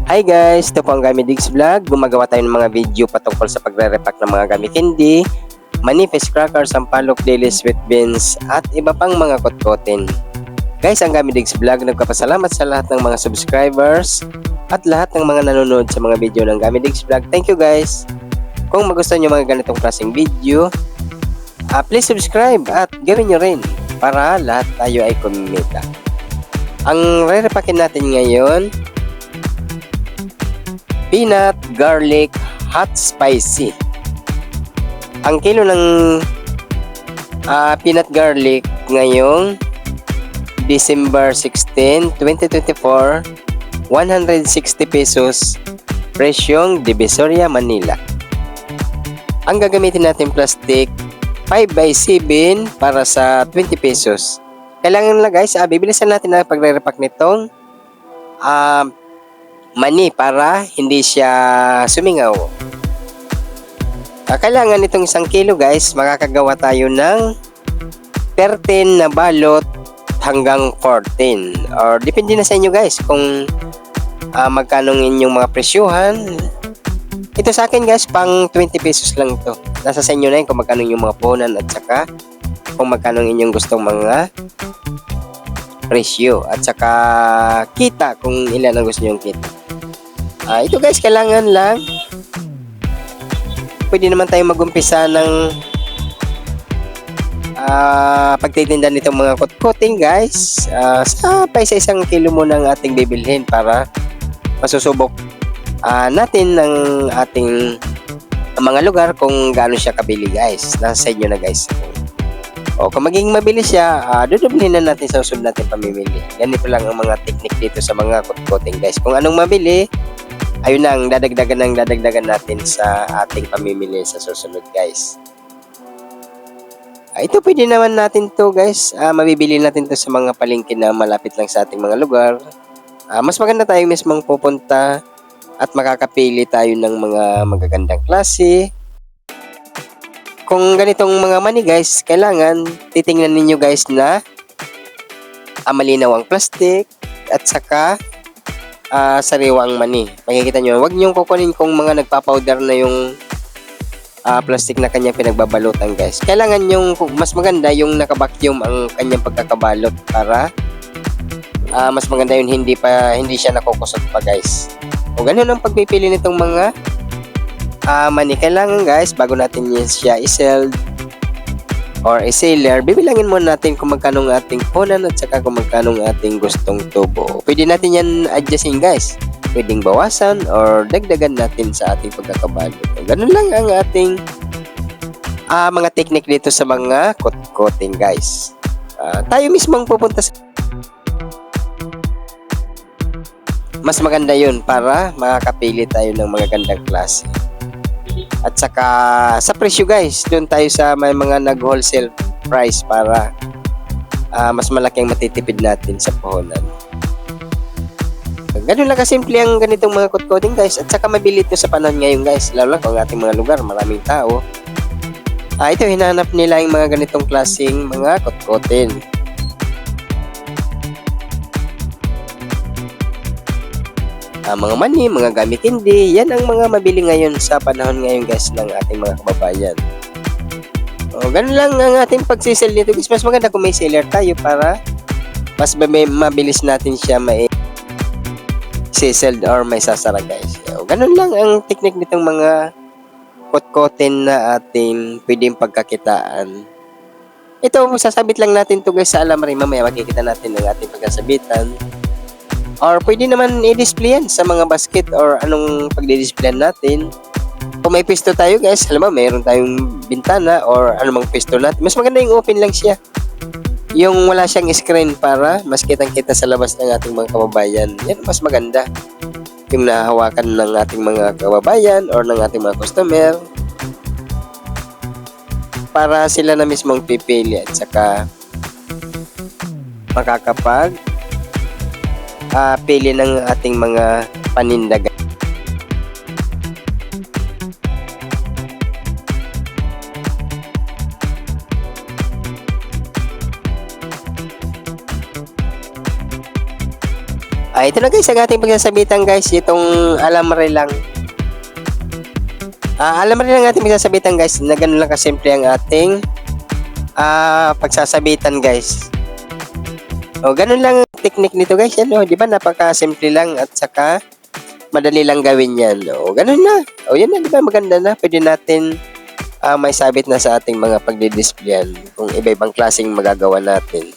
Hi guys, ito po ang Gummy Digs Vlog. Gumagawa tayo ng mga video patungkol sa pagre-repack ng mga gummy candy, manipis crackers, sampalok, daily sweet beans, at iba pang mga kotkotin. Guys, ang Gummy Digs Vlog nagpapasalamat sa lahat ng mga subscribers at lahat ng mga nanonood sa mga video ng Gummy Digs Vlog. Thank you guys! Kung magustuhan nyo mga ganitong klaseng video, please subscribe at gawin nyo rin para lahat tayo ay kumita. Ang re-repackin natin ngayon, peanut garlic hot spicy. Ang kilo ng peanut garlic ngayong December 16, 2024, 160 pesos, presyong Divisoria, Manila. Ang gagamitin natin plastic 5x7 para sa 20 pesos. Kailangan lang guys, bibilisan natin ang pagre-repack nitong mani para hindi siya sumingaw. Kailangan itong 1 kilo guys, makakagawa tayo ng 13 na balot hanggang 14. Or depende na sa inyo guys kung magkano inyong mga presyuhan. Ito sa akin guys, pang 20 pesos lang to. Nasa sa inyo na yun kung magkano yung mga puhunan at saka kung magkano inyong gustong mga presyo at saka kita kung ilan ang gusto nyong kita. Ito guys, kailangan lang pwede naman tayo mag-umpisa ng pagtitinda nitong mga kotkoting guys. Sa 1 kilo muna ang ating bibilhin para masusubok natin ng ating mga lugar kung gaano siya kabili guys. Nasa sa inyo na guys. Kung maging mabilis siya, dudublihin na natin sa susunod natin pamimili. Ganito lang ang mga technique dito sa mga kotkoting guys. Kung anong mabili, ayun na ang dadagdagan natin sa ating pamimili sa susunod guys. Ito pwede naman natin to guys, mabibili natin to sa mga palengke na malapit lang sa ating mga lugar. Mas maganda tayo mismong pupunta at makakapili tayo ng mga magagandang klase. Kung ganitong mga mani guys, kailangan titingnan ninyo guys na malinaw ang plastic at saka sariwang mani. Makikita nyo, huwag nyo kukunin kung mga nagpa-powder na yung plastic na kanyang pinagbabalutan guys. Kailangan yung mas maganda yung naka-vacuum ang kanyang pagkakabalot para mas maganda yun, hindi siya nakukusot pa guys. O ganun ang pagpipili nitong mga mani. Kailangan guys, bago natin siya i-sell or i-seller, bibilangin muna natin kung magkano ang ating punan at saka kung magkano ang ating gustong tubo. Pwede natin yan adjustin guys. Pwedeng bawasan or dagdagan natin sa ating pagkakabalot. Ganun lang ang ating mga technique dito sa mga kotkoting guys. Tayo mismong pupunta sa mas maganda yun para makakapili tayo ng mga gandang klase. At saka sa presyo guys, doon tayo sa may mga nag-wholesale price para mas malaki ang matitipid natin sa puhunan. Ganun lang kasimple ang ganitong mga kotkoting guys. At saka mabilit nyo sa panahon ngayon guys, lalo lang kung ating mga lugar maraming tao. Ito hinanap nila yung mga ganitong klaseng mga kotkotin. Mga mani, mga gummy candy, yan ang mga mabili ngayon sa panahon ngayon guys ng ating mga kababayan. Ganun lang ang ating pagsisell nito guys. Mas maganda kung may seller tayo para mas mabilis natin siya sell or may sasara guys. Ganun lang ang technique nitong mga kotkotin na ating pwedeng pagkakitaan. Ito, sasabit lang natin to guys sa alamari. Mamaya makikita natin ang ating pagkasabitan. Or pwede naman i-display yan sa mga basket or anong pagdi-display natin. Kung may pisto tayo guys, alam mo, mayroon tayong bintana or anumang pisto natin. Mas maganda yung open lang siya. Yung wala siyang screen para mas kitang-kita sa labas ng ating mga kababayan. Yan mas maganda. Yung nahawakan ng ating mga kababayan or ng ating mga customer. Para sila na mismong pipili at saka makakapag pili ng ating mga paninda. Ito na guys, ang ating pagsasabitan guys, itong alamre lang. Alamre lang ating pagsasabitan guys, na ganun lang kasimple ang ating pagsasabitan guys. O ganun lang ang technique nito guys, yan o, di ba napaka-simple lang at saka madali lang gawin yan. O ganun na. O yan na, di ba maganda na, pwede natin may sabit na sa ating mga pagdidisplayan kung iba-ibang klaseng magagawa natin.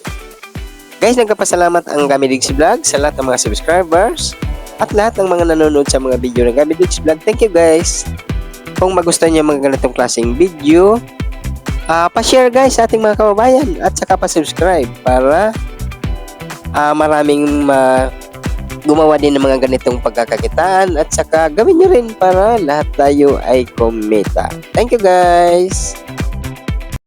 Guys, nagpapasalamat ang Gamidigs Vlog sa lahat ng mga subscribers at lahat ng mga nanonood sa mga video ng Gamidigs Vlog. Thank you guys. Kung magustuhan niyo mga ganitong klaseng video, pa-share guys sa ating mga kababayan at saka pa-subscribe para maraming gumawa din ng mga ganitong pagkakakitaan at saka gawin nyo rin para lahat tayo ay kumita. Thank you guys!